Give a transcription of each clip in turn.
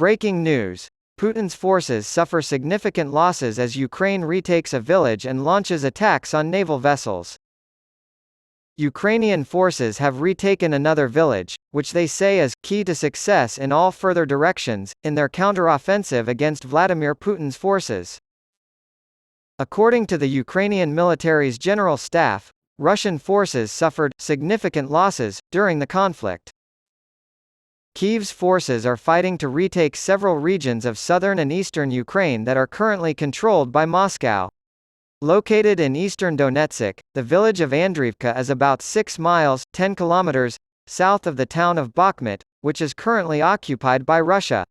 Breaking news. Putin's forces suffer significant losses as Ukraine retakes a village and launches attacks on naval vessels. Ukrainian forces have retaken another village, which they say is key to success in all further directions, in their counter-offensive against Vladimir Putin's forces. According to the Ukrainian military's general staff, Russian forces suffered significant losses during the conflict. Kyiv's forces are fighting to retake several regions of southern and eastern Ukraine that are currently controlled by Moscow. Located in eastern Donetsk, the village of Andriivka is about 6 miles (10 kilometers) south of the town of Bakhmut, which is currently occupied by Russia.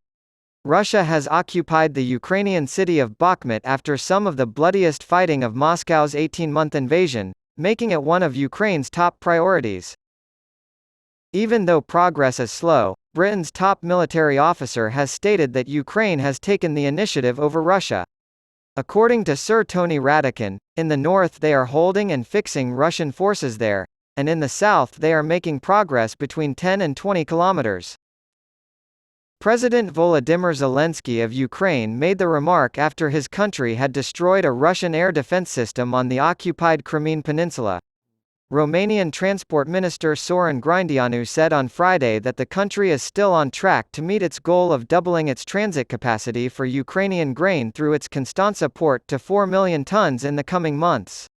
Russia has occupied the Ukrainian city of Bakhmut after some of the bloodiest fighting of Moscow's 18-month invasion, making it one of Ukraine's top priorities. Even though progress is slow, Britain's top military officer has stated that Ukraine has taken the initiative over Russia. According to Sir Tony Radakin, in the north they are holding and fixing Russian forces there, and in the south they are making progress between 10 and 20 kilometers. President Volodymyr Zelensky of Ukraine made the remark after his country had destroyed a Russian air defense system on the occupied Crimean Peninsula. Romanian Transport Minister Sorin Grindeanu said on Friday that the country is still on track to meet its goal of doubling its transit capacity for Ukrainian grain through its Constanța port to 4 million tons in the coming months.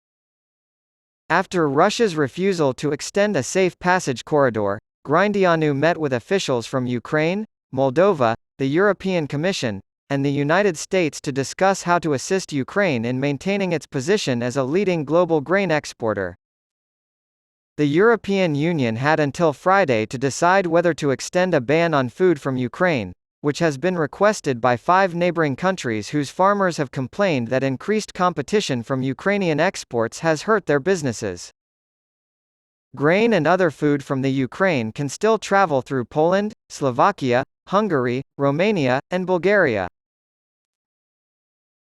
After Russia's refusal to extend a safe passage corridor, Grindeanu met with officials from Ukraine, Moldova, the European Commission, and the United States to discuss how to assist Ukraine in maintaining its position as a leading global grain exporter. The European Union had until Friday to decide whether to extend a ban on food from Ukraine, which has been requested by 5 neighboring countries whose farmers have complained that increased competition from Ukrainian exports has hurt their businesses. Grain and other food from the Ukraine can still travel through Poland, Slovakia, Hungary, Romania, and Bulgaria.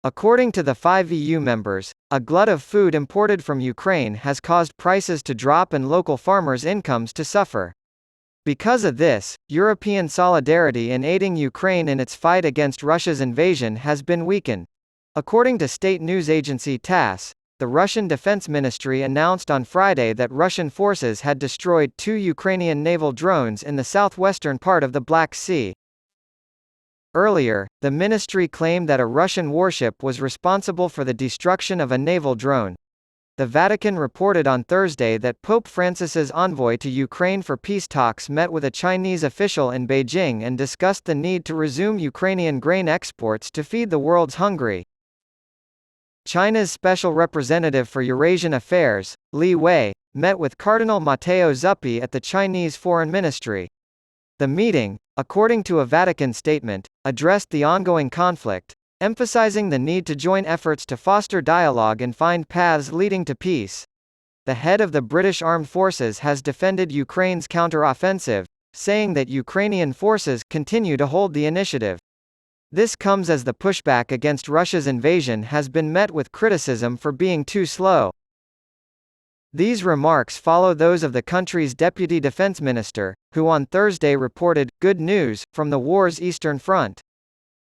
According to the 5 EU members, a glut of food imported from Ukraine has caused prices to drop and local farmers' incomes to suffer. Because of this, European solidarity in aiding Ukraine in its fight against Russia's invasion has been weakened. According to state news agency TASS, the Russian Defense Ministry announced on Friday that Russian forces had destroyed 2 Ukrainian naval drones in the southwestern part of the Black Sea. Earlier, the ministry claimed that a Russian warship was responsible for the destruction of a naval drone. The Vatican reported on Thursday that Pope Francis's envoy to Ukraine for peace talks met with a Chinese official in Beijing and discussed the need to resume Ukrainian grain exports to feed the world's hungry. China's Special Representative for Eurasian Affairs, Li Wei, met with Cardinal Matteo Zuppi at the Chinese Foreign Ministry. The meeting, according to a Vatican statement, addressed the ongoing conflict, emphasizing the need to join efforts to foster dialogue and find paths leading to peace. The head of the British Armed Forces has defended Ukraine's counter-offensive, saying that Ukrainian forces continue to hold the initiative. This comes as the pushback against Russia's invasion has been met with criticism for being too slow. These remarks follow those of the country's deputy defense minister, who on Thursday reported good news from the war's eastern front.